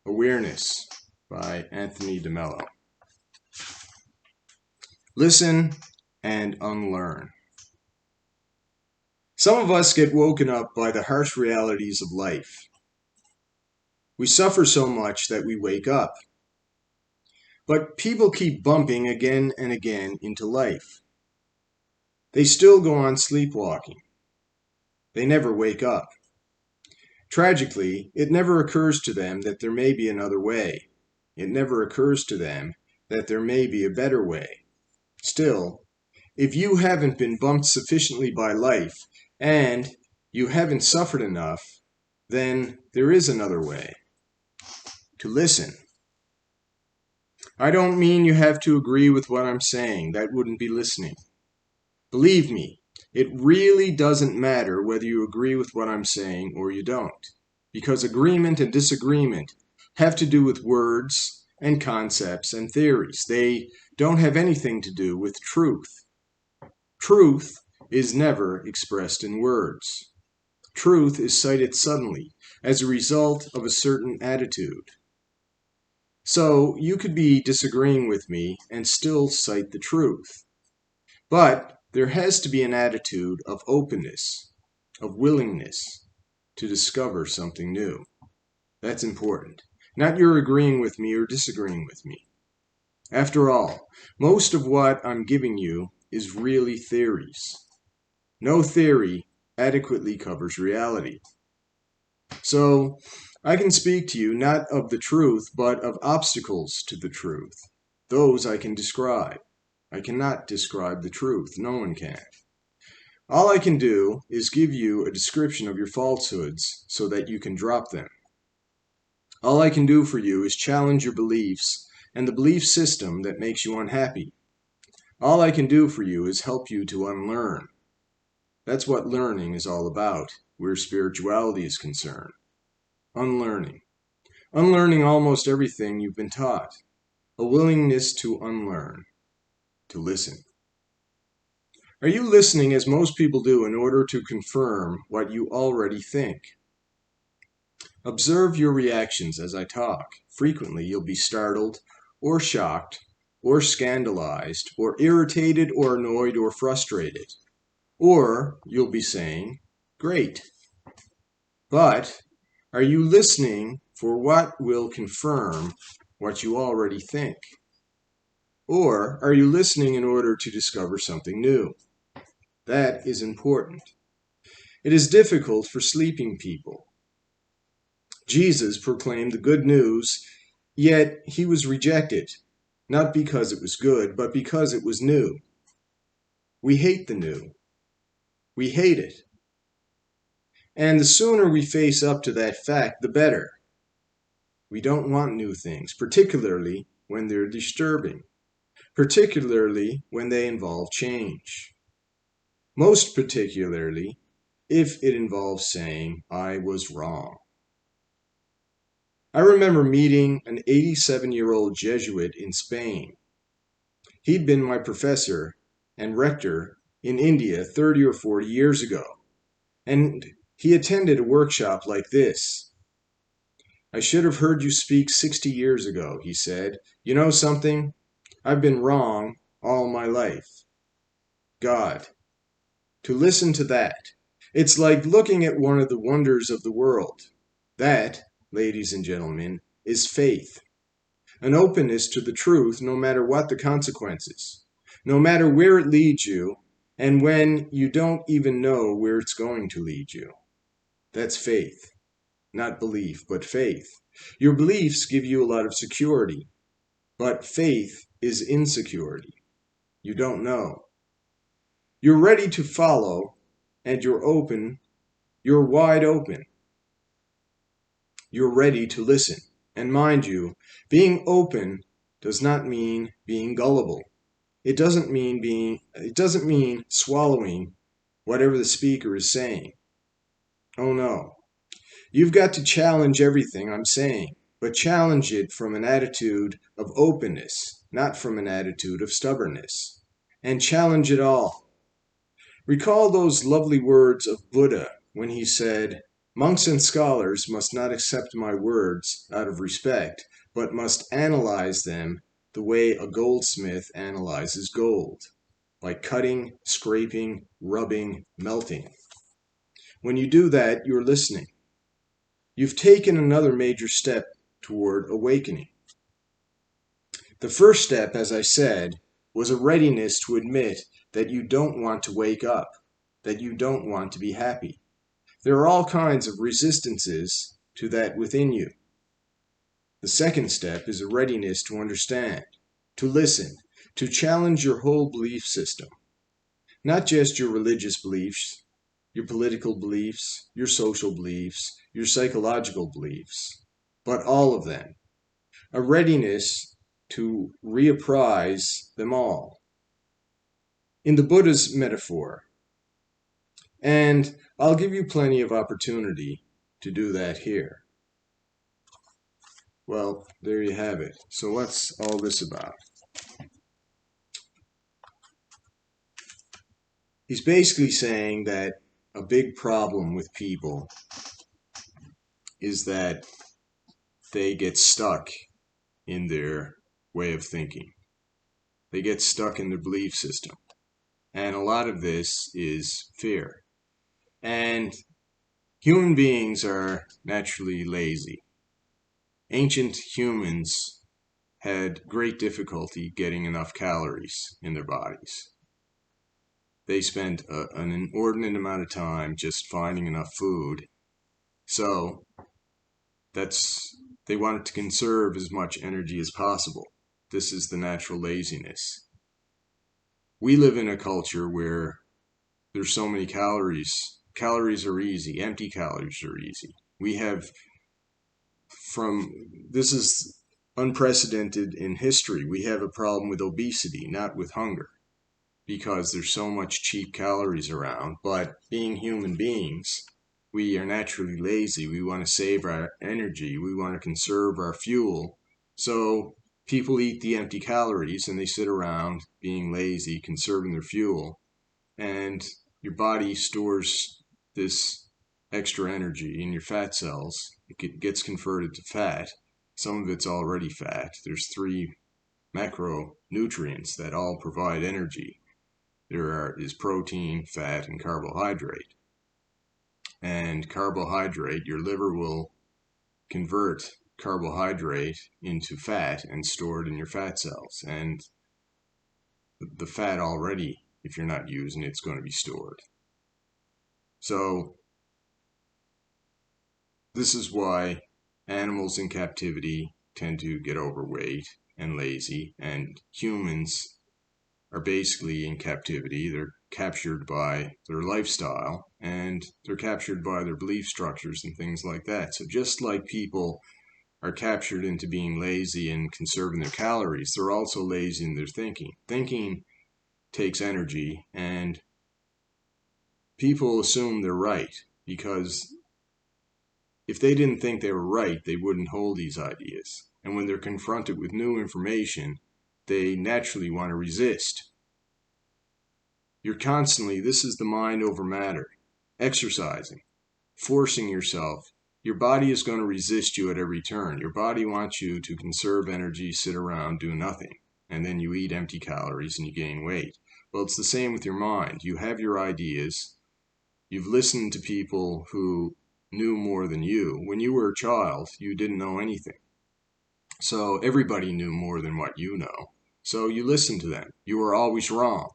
Awareness by Anthony DeMello. Listen and unlearn. Some of us get woken up by the harsh realities of life. We suffer so much that we wake up. But people keep bumping again and again into life. They still go on sleepwalking. They never wake up. Tragically, it never occurs to them that there may be another way. It never occurs to them that there may be a better way. Still, if you haven't been bumped sufficiently by life and you haven't suffered enough, then there is another way. To listen. I don't mean you have to agree with what I'm saying. That wouldn't be listening. Believe me, it really doesn't matter whether you agree with what I'm saying or you don't, because agreement and disagreement have to do with words and concepts and theories. They don't have anything to do with truth. Truth is never expressed in words. Truth is cited suddenly as a result of a certain attitude. So you could be disagreeing with me and still cite the truth. But there has to be an attitude of openness, of willingness to discover something new. That's important. Not your agreeing with me or disagreeing with me. After all, most of what I'm giving you is really theories. No theory adequately covers reality. So, I can speak to you not of the truth, but of obstacles to the truth. Those I can describe. I cannot describe the truth. No one can. All I can do is give you a description of your falsehoods so that you can drop them. All I can do for you is challenge your beliefs and the belief system that makes you unhappy. All I can do for you is help you to unlearn. That's what learning is all about, where spirituality is concerned. Unlearning. Unlearning almost everything you've been taught. A willingness to unlearn. To listen. Are you listening as most people do in order to confirm what you already think? Observe your reactions as I talk. Frequently you'll be startled or shocked or scandalized or irritated or annoyed or frustrated. Or you'll be saying, great. But are you listening for what will confirm what you already think? Or are you listening in order to discover something new? That is important. It is difficult for sleeping people. Jesus proclaimed the good news, yet he was rejected, not because it was good, but because it was new. We hate the new. We hate it. And the sooner we face up to that fact, the better. We don't want new things, particularly when they're disturbing, particularly when they involve change. Most particularly if it involves saying, I was wrong. I remember meeting an 87-year-old Jesuit in Spain. He'd been my professor and rector in India 30 or 40 years ago, and he attended a workshop like this. I should have heard you speak 60 years ago, he said. You know something? I've been wrong all my life. God. To listen to that. It's like looking at one of the wonders of the world. That, ladies and gentlemen, is faith. An openness to the truth no matter what the consequences, no matter where it leads you, and when you don't even know where it's going to lead you. That's faith. Not belief, but faith. Your beliefs give you a lot of security, but faith is insecurity. You don't know. You're ready to follow, and you're open. You're wide open. You're ready to listen. And mind you, being open does not mean being gullible. It doesn't mean swallowing whatever the speaker is saying. Oh no. You've got to challenge everything I'm saying, but challenge it from an attitude of openness, not from an attitude of stubbornness. And challenge it all. Recall those lovely words of Buddha when he said, Monks and scholars must not accept my words out of respect, but must analyze them the way a goldsmith analyzes gold, by cutting, scraping, rubbing, melting. When you do that, you're listening. You've taken another major step toward awakening. The first step, as I said, was a readiness to admit that you don't want to wake up, that you don't want to be happy. There are all kinds of resistances to that within you. The second step is a readiness to understand, to listen, to challenge your whole belief system, not just your religious beliefs, your political beliefs, your social beliefs, your psychological beliefs, but all of them. A readiness to reapprise them all. In the Buddha's metaphor, and I'll give you plenty of opportunity to do that here. Well, there you have it. So what's all this about? He's basically saying that a big problem with people is that they get stuck in their way of thinking. They get stuck in their belief system. And a lot of this is fear. And human beings are naturally lazy. Ancient humans had great difficulty getting enough calories in their bodies. They spent an inordinate amount of time just finding enough food. So they wanted to conserve as much energy as possible. This is the natural laziness. We live in a culture where there's so many calories. Calories are easy. Empty calories are easy. This is unprecedented in history. We have a problem with obesity, not with hunger, because there's so much cheap calories around. But being human beings, we are naturally lazy. We want to save our energy. We want to conserve our fuel. So people eat the empty calories and they sit around being lazy, conserving their fuel. And your body stores this extra energy in your fat cells. It gets converted to fat. Some of it's already fat. There's 3 macronutrients that all provide energy. There is protein, fat, and carbohydrate. And carbohydrate, your liver will convert carbohydrate into fat and store it in your fat cells. And the fat already, if you're not using it, it's going to be stored. So this is why animals in captivity tend to get overweight and lazy, and humans are basically in captivity. They're captured by their lifestyle, and they're captured by their belief structures and things like that. So just like people are captured into being lazy and conserving their calories, they're also lazy in their thinking. Thinking takes energy, and people assume they're right, because if they didn't think they were right, they wouldn't hold these ideas. And when they're confronted with new information, they naturally want to resist. This is the mind over matter, exercising, forcing yourself. Your body is going to resist you at every turn. Your body wants you to conserve energy, sit around, do nothing. And then you eat empty calories and you gain weight. Well, it's the same with your mind. You have your ideas. You've listened to people who knew more than you. When you were a child, you didn't know anything. So everybody knew more than what you know. So you listened to them. You were always wrong.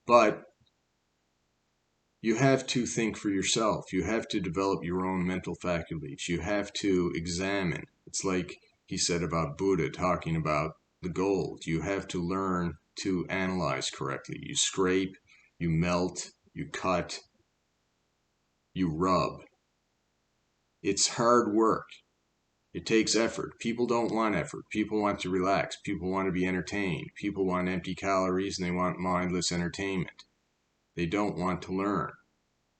But you have to think for yourself. You have to develop your own mental faculties. You have to examine. It's like he said about Buddha talking about the gold. You have to learn to analyze correctly. You scrape, you melt, you cut, you rub. It's hard work. It takes effort. People don't want effort. People want to relax. People want to be entertained. People want empty calories and they want mindless entertainment. They don't want to learn.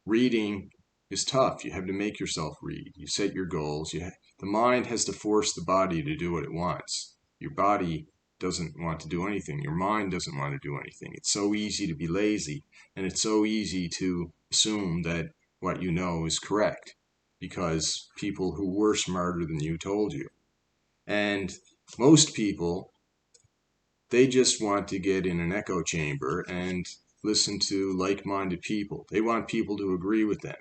Reading is tough. You have to make yourself read. You set your goals. The mind has to force the body to do what it wants. Your body doesn't want to do anything. Your mind doesn't want to do anything. It's so easy to be lazy, and it's so easy to assume that what you know is correct. because people who were smarter than you told you. And most people, they just want to get in an echo chamber and listen to like-minded people. They want people to agree with them.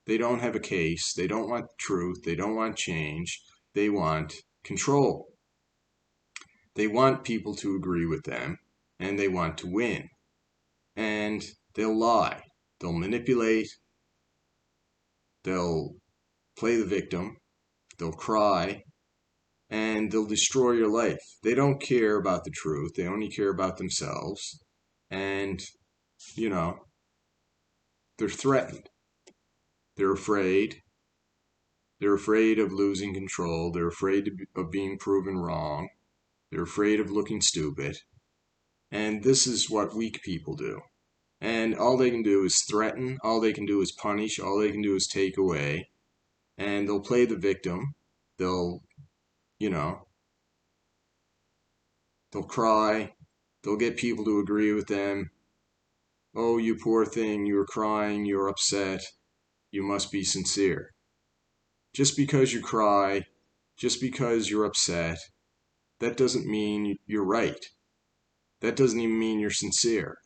They don't have a case. They don't want truth. They don't want change. They want control. They want people to agree with them, and they want to win. And they'll lie. They'll manipulate. They'll play the victim. They'll cry. And they'll destroy your life. They don't care about the truth. They only care about themselves. And, you know, they're threatened. They're afraid. They're afraid of losing control. They're afraid of being proven wrong. They're afraid of looking stupid. And this is what weak people do. And all they can do is threaten. All they can do is punish. All they can do is take away. And they'll play the victim. They'll, you know, they'll cry. They'll get people to agree with them. Oh, you poor thing, you're crying, you're upset. You must be sincere. Just because you cry, just because you're upset, that doesn't mean you're right. That doesn't even mean you're sincere.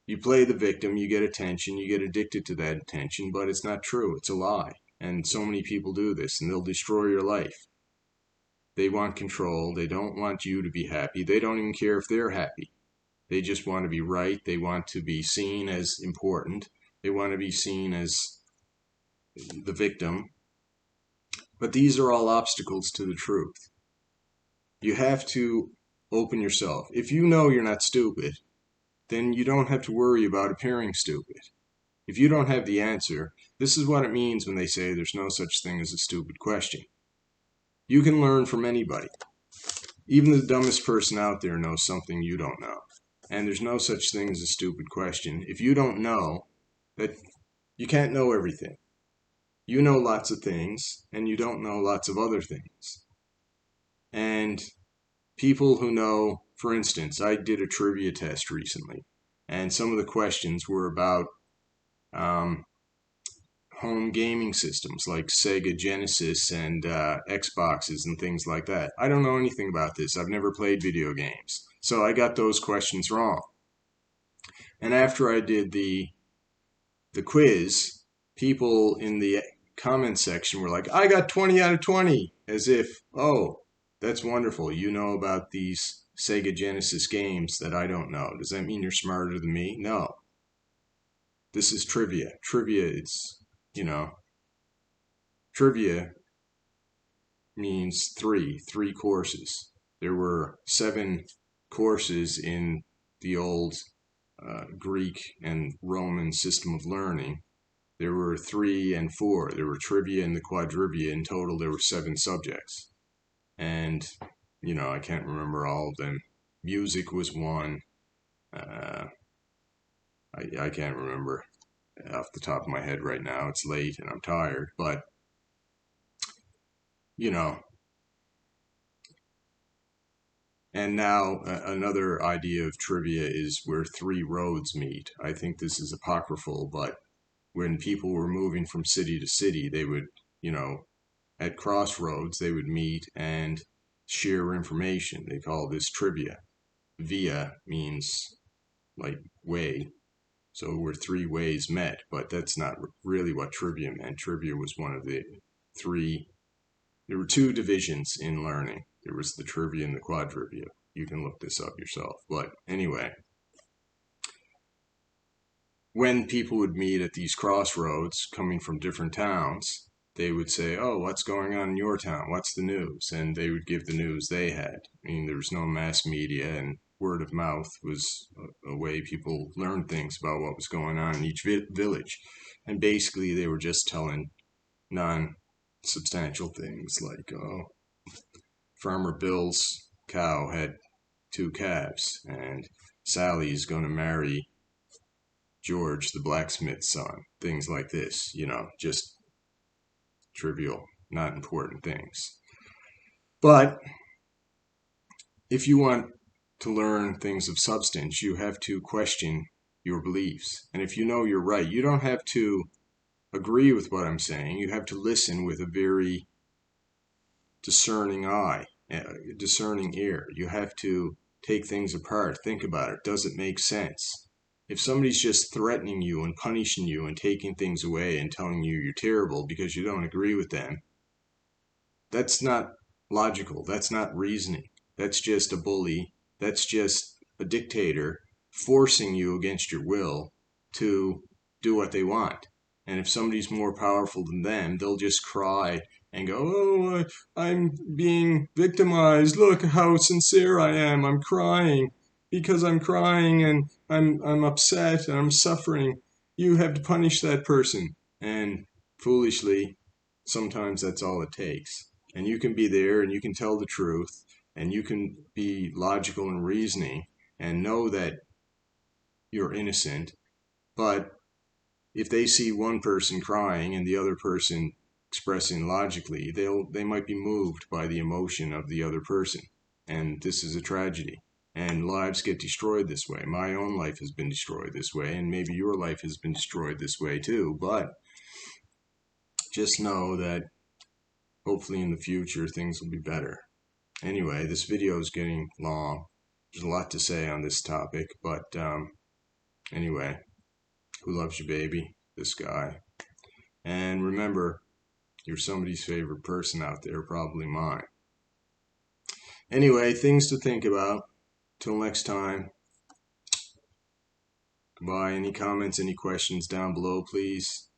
You play the victim, you get attention, you get addicted to that attention, but it's not true. It's a lie. And so many people do this, and they'll destroy your life. They want control. They don't want you to be happy. They don't even care if they're happy. They just want to be right. They want to be seen as important. They want to be seen as the victim. But these are all obstacles to the truth. You have to open yourself. If you know you're not stupid, then you don't have to worry about appearing stupid. If you don't have the answer, this is what it means when they say there's no such thing as a stupid question. You can learn from anybody. Even the dumbest person out there knows something you don't know. And there's no such thing as a stupid question. If you don't know, that you can't know everything. You know lots of things, and you don't know lots of other things. And people who know, for instance, I did a trivia test recently, and some of the questions were about home gaming systems like Sega Genesis and Xboxes and things like that. I don't know anything about this. I've never played video games. So I got those questions wrong. And after I did the quiz, people in the comment section were like, I got 20 out of 20, as if, oh, that's wonderful. You know about these Sega Genesis games that I don't know. Does that mean you're smarter than me? No. This is trivia. Trivia, it's, you know, trivia means three courses. There were 7 courses in the old Greek and Roman system of learning. There were 3 and 4. There were trivia and the quadrivia. In total, there were 7 subjects. And, you know, I can't remember all of them. Music was one. I can't remember off the top of my head right now. It's late and I'm tired. But, you know, and now another idea of trivia is where 3 roads meet. I think this is apocryphal, but when people were moving from city to city, they would, you know, at crossroads, they would meet and share information. They call this trivia. Via means like way. So where 3 ways met, but that's not really what trivia meant. Trivia was one of the 3. There were 2 divisions in learning. There was the trivia and the quadrivia. You can look this up yourself. But anyway, when people would meet at these crossroads coming from different towns, they would say, oh, what's going on in your town? What's the news? And they would give the news they had. I mean, there was no mass media, and word of mouth was a way people learned things about what was going on in each village. And basically, they were just telling non-substantial things like, oh, Farmer Bill's cow had 2 calves, and Sally's going to marry George, the blacksmith's son. Things like this, you know, just trivial, not important things. But if you want to learn things of substance, you have to question your beliefs. And if you know you're right, you don't have to agree with what I'm saying. You have to listen with a very discerning eye, a discerning ear. You have to take things apart, think about it. Does it make sense? If somebody's just threatening you and punishing you and taking things away and telling you you're terrible because you don't agree with them, that's not logical. That's not reasoning. That's just a bully. That's just a dictator forcing you against your will to do what they want. And if somebody's more powerful than them, they'll just cry and go, "Oh, I'm being victimized. Look how sincere I am. I'm crying because I'm crying and I'm upset and I'm suffering. You have to punish that person." And foolishly, sometimes that's all it takes. And you can be there and you can tell the truth and you can be logical and reasoning and know that you're innocent. But if they see one person crying and the other person expressing logically, they might be moved by the emotion of the other person. And this is a tragedy. And lives get destroyed this way. My own life has been destroyed this way, and maybe your life has been destroyed this way too. But just know that hopefully in the future things will be better. Anyway, this video is getting long. There's a lot to say on this topic, but anyway, who loves you, baby? This guy. And remember, you're somebody's favorite person out there, probably mine. Anyway, things to think about. Till next time. Goodbye. Any comments, any questions down below, please?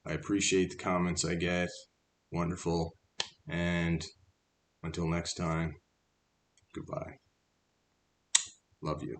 I appreciate the comments I get. Wonderful. And until next time, goodbye. Love you.